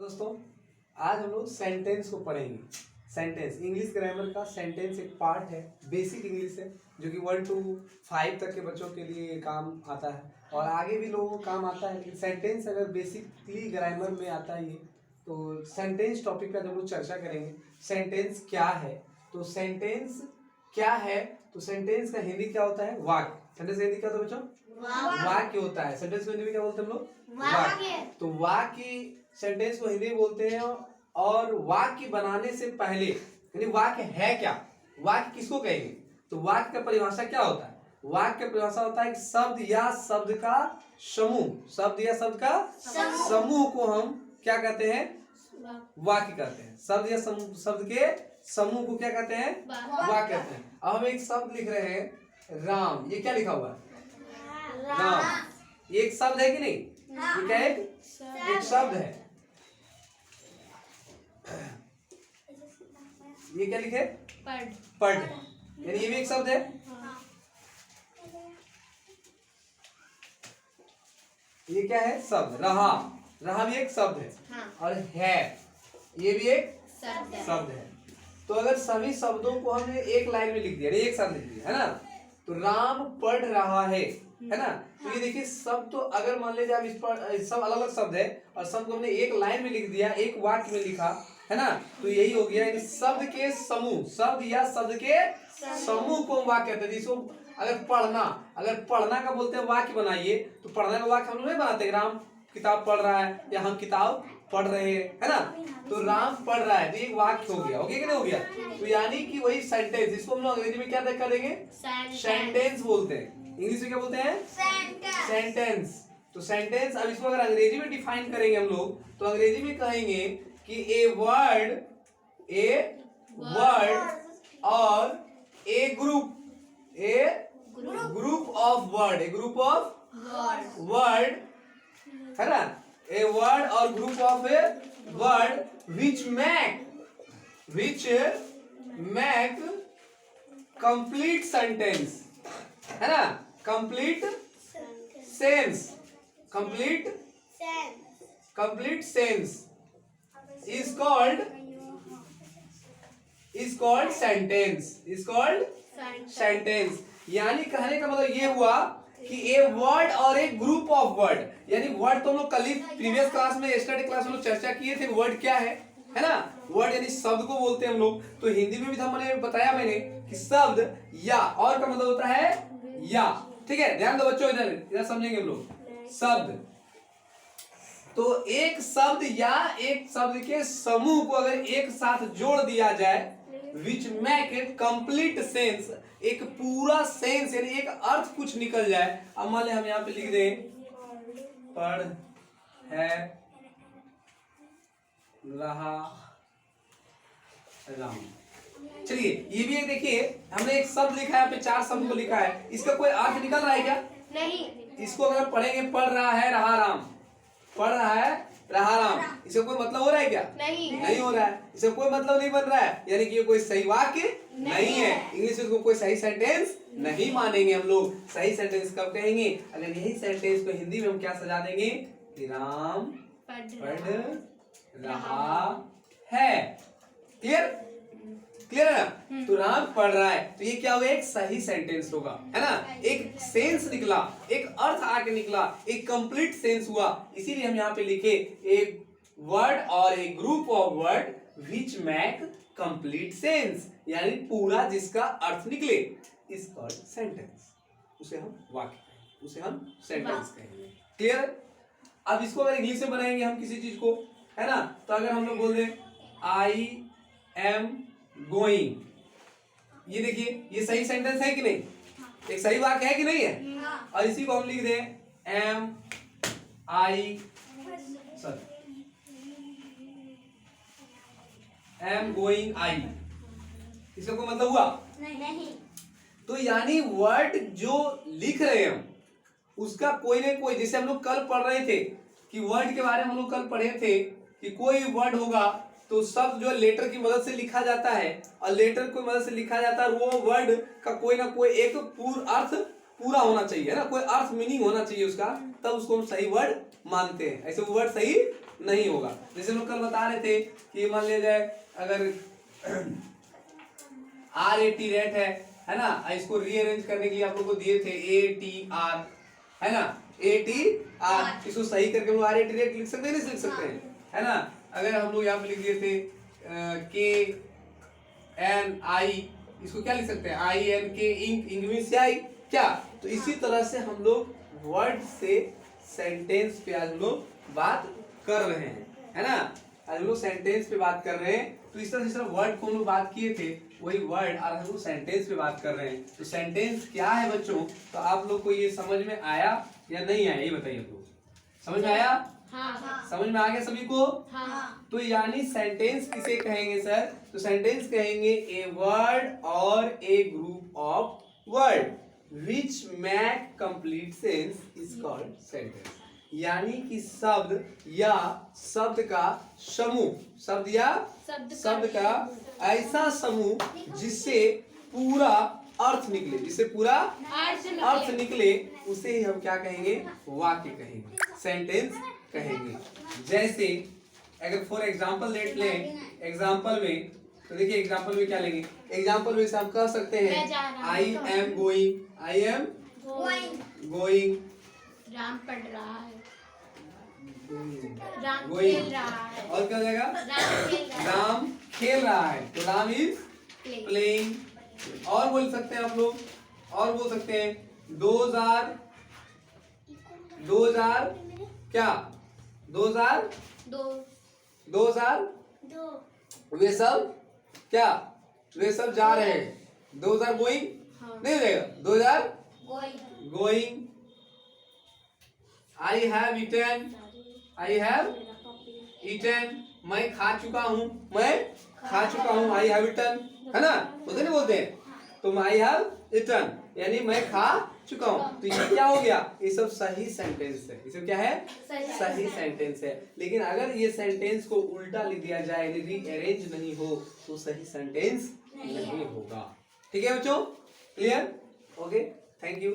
दोस्तों आज हम लोग सेंटेंस को पढ़ेंगे। सेंटेंस इंग्लिश ग्रामर का सेंटेंस एक पार्ट है, बेसिक इंग्लिश है जो कि 1 to 5 तक के बच्चों के लिए काम आता है और आगे भी लोगों को काम आता है। लेकिन सेंटेंस अगर बेसिकली ग्रामर में आता है ये, तो सेंटेंस टॉपिक का जब लोग चर्चा करेंगे सेंटेंस क्या है, तो सेंटेंस क्या है, तो सेंटेंस का हिंदी क्या होता है? वाक्य। सेंटेंस का हिंदी क्या होता है बच्चों? वाक्य होता है। सेंटेंस को हिंदी में क्या बोलते हैं हम लोग? वाक्य। तो वाक्य सेंटेंस को हिंदी में बोलते हैं। और वाक्य बनाने से पहले यानी वाक्य है क्या, वाक्य किसको कहेंगे, तो वाक्य का परिभाषा क्या होता है? वाक्य का परिभाषा होता है शब्द या शब्द का समूह। शब्द या शब्द का समूह को हम क्या कहते हैं? वाक्य कहते हैं। शब्द या शब्द के समूह को क्या कहते हैं? वाक्य कहते हैं। अब हम एक शब्द लिख रहे हैं राम, ये क्या लिखा हुआ है? राम। ये एक शब्द है कि नहीं? ये क्या है? एक शब्द है। ये क्या लिखे? पढ़। यानी ये भी एक शब्द है। ये क्या है? शब्द। रहा, रहा भी एक शब्द है। और है, ये भी एक शब्द है। तो अगर सभी शब्दों को हमने एक लाइन में लिख दिया, एक शब्द लिख दिया है ना, तो राम पढ़ रहा है ना। तो ये देखिए शब्द, तो अगर मान लीजिए आप इस पर सब अलग अलग शब्द है और शब्द को हमने एक लाइन में लिख दिया, एक वाक्य में लिखा है ना, तो यही हो गया। यानी शब्द के समूह, शब्द या शब्द के समूह को वाक्य कहते हैं। जिसको अगर पढ़ना का बोलते हैं वाक्य बनाइए, तो पढ़ने का वाक्य हम लोग नहीं बनाते। राम किताब पढ़ रहा है या हम किताब पढ़ रहे हैं, है ना। तो राम पढ़ रहा है, तो एक वाक्य हो गया कि नहीं हो गया? तो यानी कि वही सेंटेंस, जिसको हम लोग अंग्रेजी में क्या कर देंगे? सेंटेंस बोलते हैं। इंग्लिश में क्या बोलते हैं? सेंटेंस। तो सेंटेंस, अब इसको अगर अंग्रेजी में डिफाइन करेंगे हम लोग, तो अंग्रेजी में कहेंगे कि ए वर्ड और ए ग्रुप ऑफ वर्ड, है ना। ए वर्ड और group of a word which make complete sentence, है ना। Complete sense is called sentence। यानी कहने का मतलब ये हुआ कि ए वर्ड और एक ग्रुप ऑफ वर्ड, यानी वर्ड तो हम लोग कल ही प्रीवियस क्लास में, यस्टरडे क्लास में लोग चर्चा किए थे। वर्ड क्या है ना। वर्ड यानी शब्द को बोलते हैं हम लोग। तो हिंदी में भी मैंने बताया कि शब्द या और का मतलब होता है या। ठीक है, ध्यान दो बच्चों, इधर समझेंगे हम लोग। शब्द, तो एक शब्द या एक शब्द के समूह को अगर एक साथ जोड़ दिया जाए, which make it complete sense, एक पूरा सेंस यानी एक अर्थ कुछ निकल जाए। अब मान लिया हम यहाँ पे लिख दें पढ़ है रहा राम। चलिए ये भी एक देखिए, हमने एक शब्द लिखा है, यहाँ पे 4 शब्द को लिखा है, इसका कोई अर्थ निकल रहा है क्या? नहीं। इसको अगर पढ़ेंगे पढ़ रहा है रहा राम, पढ़ रहा है रहा राम, इसका कोई मतलब हो रहा है क्या? नहीं हो रहा है। इसका कोई मतलब नहीं बन रहा है, यानी कि ये कोई सही वाक्य नहीं है। इंग्लिश में इसको कोई सही सेंटेंस नहीं मानेंगे हम लोग। सही सेंटेंस कब कहेंगे? अगर यही सेंटेंस को हिंदी में हम क्या सजा देंगे कि राम पढ़ रहा है। क्लियर है ना। तो राम पढ़ रहा है, तो ये क्या होगा? एक सही सेंटेंस होगा, है ना। एक सेंस निकला, एक अर्थ आके निकला, एक कंप्लीट सेंस हुआ। इसीलिए हम यहाँ पे लिखे एक वर्ड और एक group of word which make complete sense, यानी पूरा जिसका अर्थ निकले, इस कॉल्ड सेंटेंस। उसे हम वाक्य कहेंगे, उसे हम सेंटेंस कहेंगे। क्लियर? अब इसको अगर इंग्लिश में बनाएंगे हम किसी चीज को, है ना, तो अगर हम लोग बोल दें आई एम गोइंग, ये देखिए ये सही सेंटेंस है कि नहीं? एक सही वाक्य है कि नहीं है? और इसी को हम लिख दें एम गोइंग आई, इसका कोई मतलब हुआ? नहीं। तो यानी वर्ड जो लिख रहे हैं हम, उसका कोई ना कोई, जैसे हम लोग कल पढ़ रहे थे कि वर्ड के बारे में हम लोग कल पढ़े थे कि कोई वर्ड होगा तो शब्द जो लेटर की मदद से लिखा जाता है और लेटर की मदद से लिखा जाता है, वो वर्ड का कोई ना कोई एक अर्थ पूरा होना चाहिए, है ना, कोई अर्थ मीनिंग होना चाहिए उसका, तब उसको हम सही वर्ड मानते हैं। ऐसे वो वर्ड सही नहीं होगा। जैसे हम लोग कल बता रहे थे कि मान लिया जाए अगर RAT रेट है ना, इसको रीअरेंज करने के लिए आप लोग को दिए थे ATR, है ना, ATR, इसको सही करके हम लोग RAT रेट लिख सकते हैं, नहीं लिख सकते हैं, है ना। अगर हम लोग यहाँ पे लिख दिए थे KNI, इसको क्या लिख सकते हैं, INK, इंक में से आई क्या। तो इसी तरह से हम लोग वर्ड से सेंटेंस पे आज हम लोग बात कर रहे हैं, है ना। आज हम लोग सेंटेंस पे बात कर रहे हैं। तो इस तरह जिस तरह वर्ड को हम लोग बात किए थे वही वर्ड आज हम लोग सेंटेंस पे बात कर रहे हैं। तो सेंटेंस क्या है बच्चों, तो आप लोग को ये समझ में आया या नहीं आया, ये बताइए आप लोग। समझ में आया? हाँ। समझ में आ गया सभी को? हाँ। तो यानी सेंटेंस किसे कहेंगे सर, तो सेंटेंस कहेंगे ए वर्ड और a group of word which make complete sense is called sentence. यानी कि शब्द या शब्द का समूह, शब्द या शब्द का ऐसा समूह जिससे पूरा अर्थ निकले, जिससे पूरा अर्थ निकले, उसे ही हम क्या कहेंगे, वाक्य कहेंगे, सेंटेंस कहेंगे। जैसे अगर फॉर एग्जाम्पल लेट लें, एग्जाम्पल में तो देखिए एग्जाम्पल में क्या लेंगे, एग्जाम्पल में से हम कह सकते हैं I am going, I am going, Ram पढ़ रहा है, राम गोइंग, खेल रहा है, और क्या हो जाएगा, राम खेल रहा है, तो राम इज प्लेइंग। और बोल सकते हैं आप लोग, और बोल सकते हैं दोज आर क्या, दोज आर वे सब क्या, वे सब जा रहे हैं, दोज आर गोइंग नहीं हो जाएगा, those are going. I have eaten, I have eaten, मैं खा चुका हूँ, मैं खा चुका हूँ, आई हैव ईटन, है ना, बोलते नहीं बोलते हैं, तो आई हैव ईटन यानी मैं खा चुका हूँ। तो ये क्या हो गया, ये सब सही सेंटेंस है, ये सब क्या है, सही सेंटेंस है। लेकिन अगर ये सेंटेंस को उल्टा लिख दिया जाए, रीअरेंज नहीं हो, तो सही सेंटेंस नहीं होगा। ठीक है बच्चों, क्लियर? Okay, thank you.